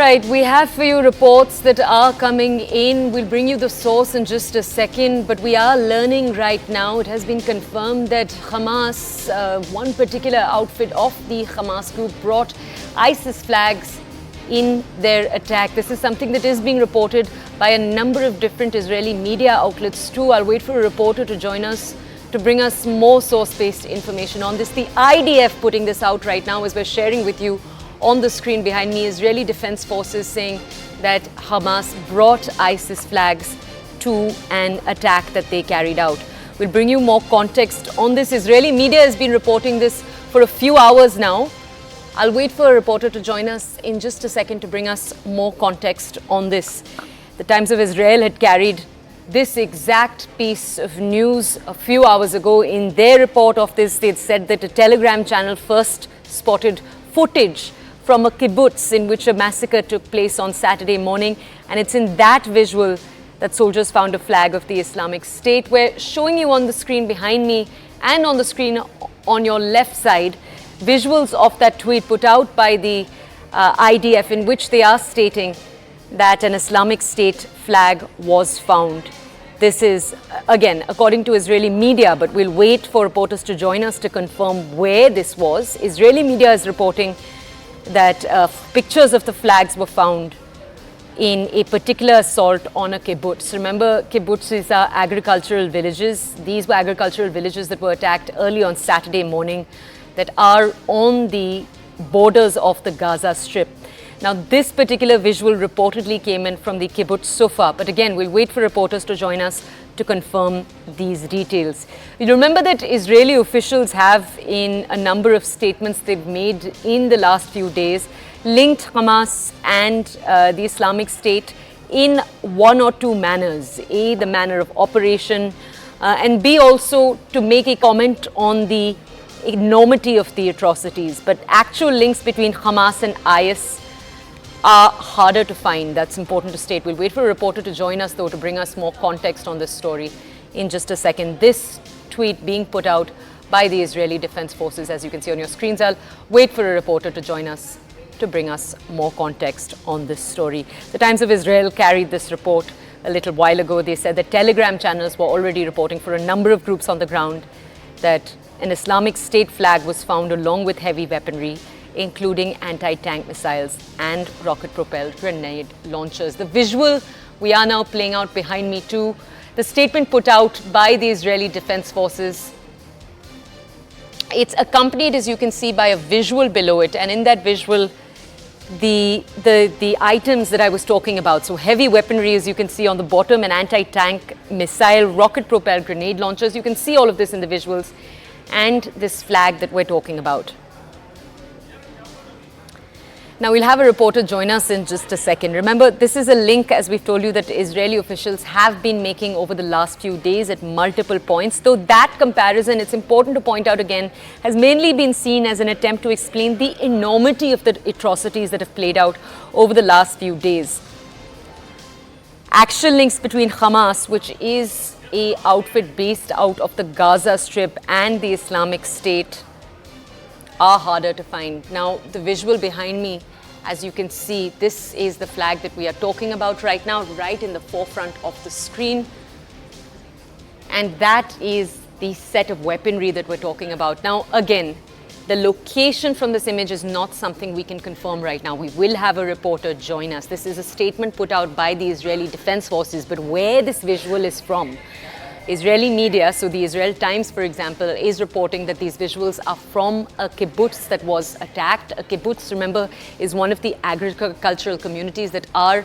right, we have for you reports that are coming in. We'll bring you the source in just a second, but we are learning right now. It has been confirmed that Hamas, one particular outfit of the Hamas group, brought ISIS flags in their attack. This is something that is being reported by a number of different Israeli media outlets too. I'll wait for a reporter to join us to bring us more source-based information on this. The IDF putting this out right now as we're sharing with you on the screen behind me. Israeli Defense Forces saying that Hamas brought ISIS flags to an attack that they carried out. We'll bring you more context on this. Israeli media has been reporting this for a few hours now. I'll wait for a reporter to join us in just a second to bring us more context on this. The Times of Israel had carried this exact piece of news a few hours ago. In their report of this, they'd said that a Telegram channel first spotted footage from a kibbutz in which a massacre took place on Saturday morning. And it's in that visual that soldiers found a flag of the Islamic State. We're showing you on the screen behind me and on the screen on your left side visuals of that tweet put out by the IDF, in which they are stating that an Islamic State flag was found. This is, again, according to Israeli media, but we'll wait for reporters to join us to confirm where this was. Israeli media is reporting that pictures of the flags were found in a particular assault on a kibbutz. Remember, kibbutzes are agricultural villages. These were agricultural villages that were attacked early on Saturday morning that are on the borders of the Gaza Strip. Now, this particular visual reportedly came in from the kibbutz Sufa, but again, we'll wait for reporters to join us to confirm these details. You remember that Israeli officials have, in a number of statements they've made in the last few days, linked Hamas and the Islamic State in one or two manners. A, the manner of operation, and B, also to make a comment on the enormity of the atrocities. But actual links between Hamas and IS are harder to find. That's important to state. We'll wait for a reporter to join us, though, to bring us more context on this story in just a second. This tweet being put out by the Israeli Defense Forces, as you can see on your screens. I'll wait for a reporter to join us to bring us more context on this story. The Times of Israel carried this report a little while ago. They said that Telegram channels were already reporting for a number of groups on the ground that an Islamic State flag was found along with heavy weaponry, including anti-tank missiles and rocket-propelled grenade launchers. The visual we are now playing out behind me too. The statement put out by the Israeli Defense Forces, it's accompanied, as you can see, by a visual below it. And in that visual, the items that I was talking about. So heavy weaponry, as you can see on the bottom, an anti-tank missile, rocket-propelled grenade launchers. You can see all of this in the visuals. And this flag that we're talking about. Now, we'll have a reporter join us in just a second. Remember, this is a link, as we've told you, that Israeli officials have been making over the last few days at multiple points. Though that comparison, it's important to point out again, has mainly been seen as an attempt to explain the enormity of the atrocities that have played out over the last few days. Actual links between Hamas, which is an outfit based out of the Gaza Strip, and the Islamic State are harder to find. Now, the visual behind me, as you can see, this is the flag that we are talking about right now, right in the forefront of the screen. And that is the set of weaponry that we're talking about. Now, again, the location from this image is not something we can confirm right now. We will have a reporter join us. This is a statement put out by the Israeli Defense Forces, but where this visual is from, Israeli media, so the Israel Times, for example, is reporting that these visuals are from a kibbutz that was attacked. A kibbutz, remember, is one of the agricultural communities that are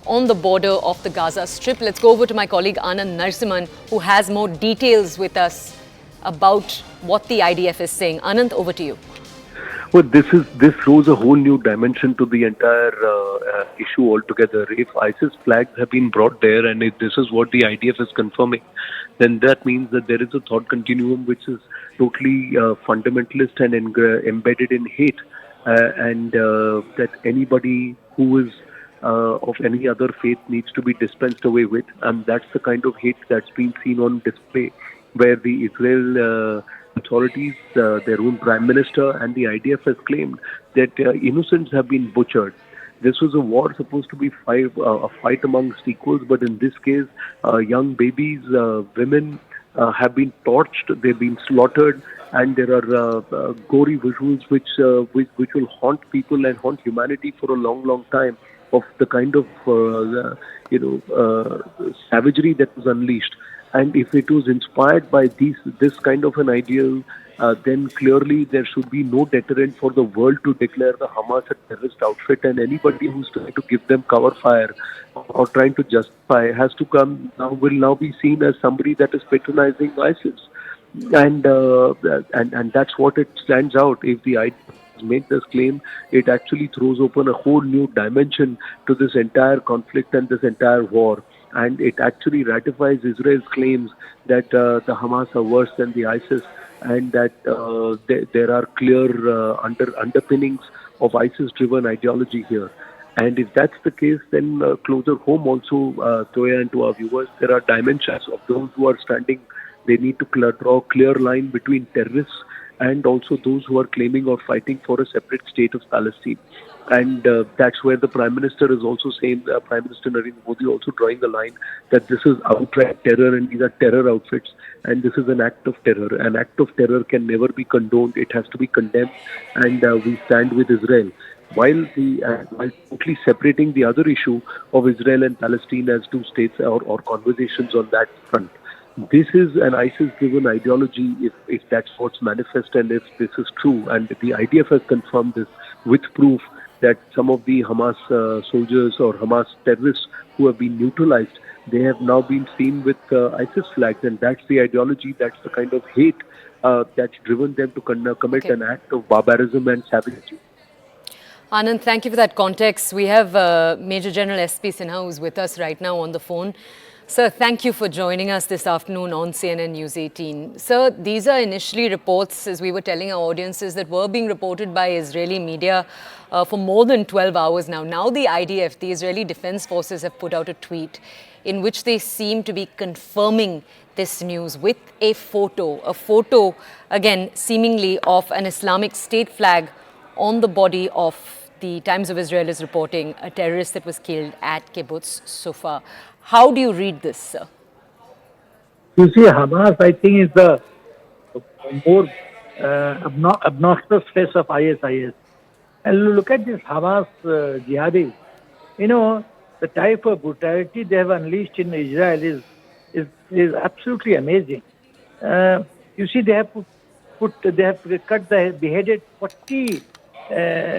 on the border of the Gaza Strip. Let's go over to my colleague Anand Narsimhan, who has more details with us about what the IDF is saying. Anand, over to you. Well, this throws a whole new dimension to the entire issue altogether. If ISIS flags have been brought there, and if this is what the IDF is confirming, then that means that there is a thought continuum which is totally fundamentalist and embedded in hate, and that anybody who is of any other faith needs to be dispensed away with. And that's the kind of hate that's been seen on display, where the Israel authorities, their own prime minister and the IDF has claimed that innocents have been butchered. This was a war supposed to be a fight amongst equals, but in this case, young babies, women have been torched, they've been slaughtered, and there are gory visuals which will haunt people and haunt humanity for a long, long time of the kind of savagery that was unleashed. And if it was inspired by this kind of an ideal, then clearly there should be no deterrent for the world to declare the Hamas a terrorist outfit, and anybody who's trying to give them cover fire or trying to justify has to come now will now be seen as somebody that is patronizing ISIS, and that's what it stands out. If the idea make this claim, it actually throws open a whole new dimension to this entire conflict and this entire war. And it actually ratifies Israel's claims that the Hamas are worse than the ISIS, and that there are clear underpinnings of ISIS-driven ideology here. And if that's the case, then closer home also, Toya, and to our viewers, there are dimensions of those who are standing. They need to draw a clear line between terrorists and also those who are claiming or fighting for a separate state of Palestine. And that's where the Prime Minister is also saying, Prime Minister Narendra Modi also drawing the line that this is outright terror and these are terror outfits and this is an act of terror. An act of terror can never be condoned. It has to be condemned, and we stand with Israel. While totally separating the other issue of Israel and Palestine as two states or conversations on that front. This is an ISIS-driven ideology, if that's what's manifest, and if this is true. And the IDF has confirmed this with proof that some of the Hamas soldiers or Hamas terrorists who have been neutralized, they have now been seen with ISIS flags. And that's the ideology, that's the kind of hate that's driven them to commit an act of barbarism and savagery. Anand, thank you for that context. We have Major General S.P. Sinha who's with us right now on the phone. Sir, thank you for joining us this afternoon on CNN News 18. Sir, these are initially reports, as we were telling our audiences, that were being reported by Israeli media for more than 12 hours now. Now the IDF, the Israeli Defense Forces, have put out a tweet in which they seem to be confirming this news with a photo, again, seemingly of an Islamic State flag on the body of the Times of Israel is reporting a terrorist that was killed at Kibbutz Sufa. How do you read this, sir? You see, Hamas, I think, is the more obnoxious face of ISIS. And look at this Hamas jihadis. You know, the type of brutality they have unleashed in Israel is absolutely amazing. You see, they have beheaded 40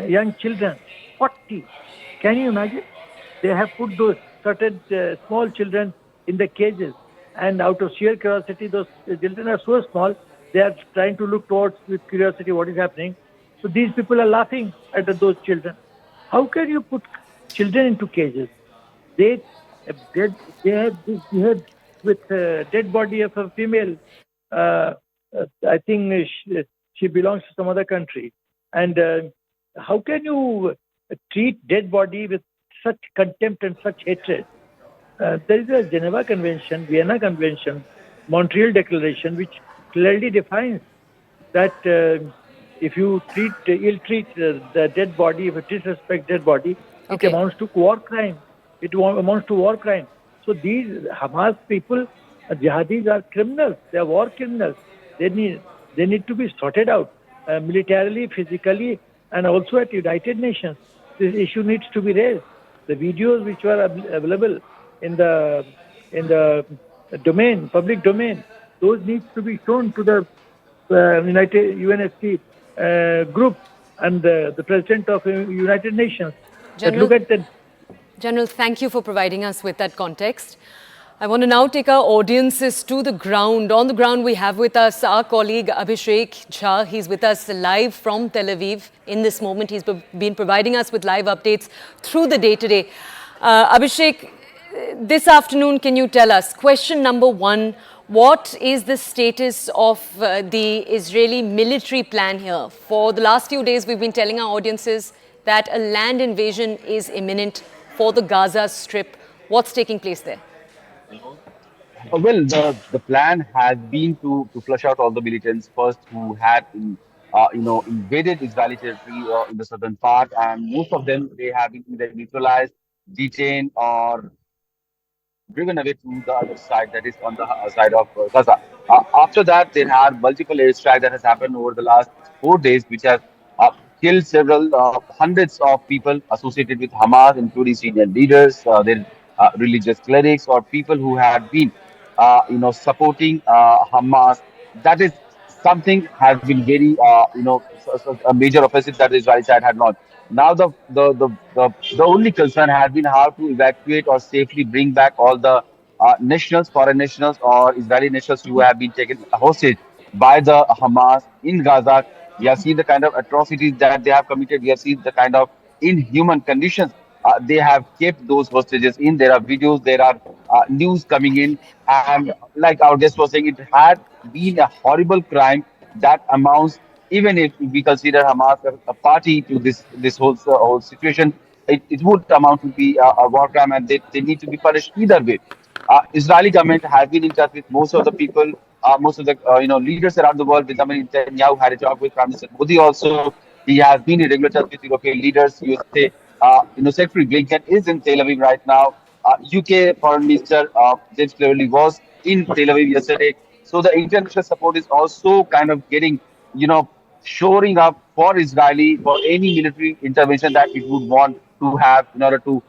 young children. 40. Can you imagine? They have put those certain small children in the cages, and out of sheer curiosity, those children are so small, they are trying to look towards with curiosity what is happening. So these people are laughing at those children. How can you put children into cages? They had with dead body of a female. I think she belongs to some other country. And how can you treat dead body with such contempt and such hatred? There is a Geneva Convention, Vienna Convention, Montreal Declaration, which clearly defines that if you ill-treat the dead body, if you disrespect dead body, it amounts to war crime. It amounts to war crime. So these Hamas people, jihadis, are criminals. They are war criminals. They need to be sorted out militarily, physically, and also at United Nations. This issue needs to be raised. The videos which were available in the domain, public domain, those needs to be shown to the United UNSC group and the President of United Nations. General, look at that. General, thank you for providing us with that context. I want to now take our audiences to the ground. On the ground, we have with us our colleague Abhishek Jha. He's with us live from Tel Aviv. In this moment, he's been providing us with live updates through the day today. Abhishek, this afternoon, can you tell us, question number one, what is the status of the Israeli military plan here? For the last few days, we've been telling our audiences that a land invasion is imminent for the Gaza Strip. What's taking place there? Well, the plan has been to flush out all the militants first who had invaded Israeli territory in the southern part, and most of them they have been either neutralized, detained, or driven away to the other side, that is on the side of Gaza. After that, there are multiple airstrikes that has happened over the last 4 days, which has uh, killed several hundreds of people associated with Hamas, including senior leaders, their religious clerics, or people who had been, supporting Hamas. That is something has been very, a major offensive that the Israeli side had launched. Now the only concern has been how to evacuate or safely bring back all the nationals, foreign nationals, or Israeli nationals who have been taken hostage by the Hamas in Gaza. We have seen the kind of atrocities that they have committed. We have seen the kind of inhuman conditions they have kept those hostages in. There are videos, there are news coming in, and like our guest was saying, it had been a horrible crime that amounts, even if we consider Hamas a party to this whole situation, it would amount to be a war crime, and they need to be punished either way. Israeli government has been in touch with most of the people, most of the leaders around the world. Benjamin Netanyahu had a talk with Prime Minister Modi also. He has been in regular touch with European leaders. USA, Secretary Blinken is in Tel Aviv right now. UK Foreign Minister James Cleverly was in Tel Aviv yesterday. So the international support is also kind of getting, shoring up for Israeli for any military intervention that it would want to have in order to,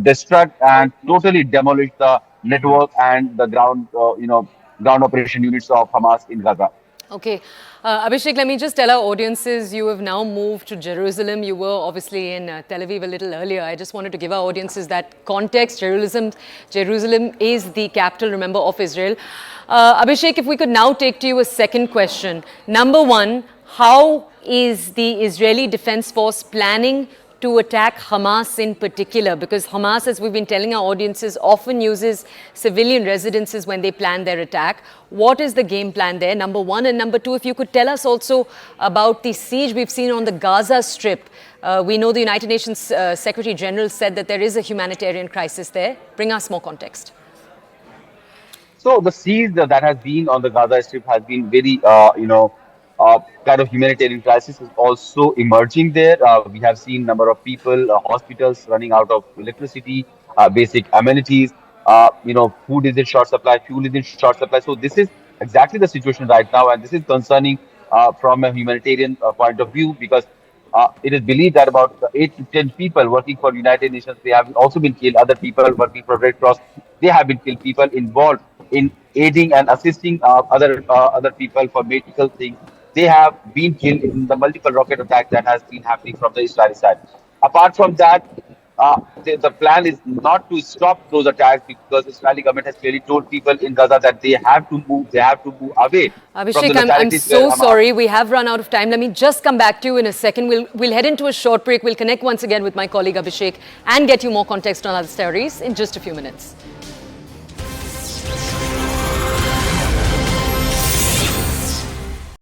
destruct and totally demolish the network and the ground operation units of Hamas in Gaza. Okay. Abhishek, let me just tell our audiences, you have now moved to Jerusalem. You were obviously in Tel Aviv a little earlier. I just wanted to give our audiences that context. Jerusalem is the capital, remember, of Israel. Abhishek, if we could now take to you a second question. Number one, how is the Israeli Defense Force planning to attack Hamas in particular? Because Hamas, as we've been telling our audiences, often uses civilian residences when they plan their attack. What is the game plan there, number one? And number two, if you could tell us also about the siege we've seen on the Gaza Strip. We know the United Nations Secretary General said that there is a humanitarian crisis there. Bring us more context. So the siege that has been on the Gaza Strip has been very, kind of humanitarian crisis is also emerging there. We have seen number of people, hospitals running out of electricity, basic amenities. Food is in short supply, fuel is in short supply. So this is exactly the situation right now, and this is concerning from a humanitarian point of view, because it is believed that about 8 to 10 people working for United Nations, they have also been killed. Other people working for Red Cross, they have been killed. People involved in aiding and assisting other people for medical things, they have been killed in the multiple rocket attacks that has been happening from the Israeli side. Apart from that, the plan is not to stop those attacks, because Israeli government has clearly told people in Gaza that they have to move away from the Abhishek, I'm localities where so Hamas. sorry. We have run out of time. Let me just come back to you in a second. We'll head into a short break. We'll connect once again with my colleague Abhishek and get you more context on other stories in just a few minutes.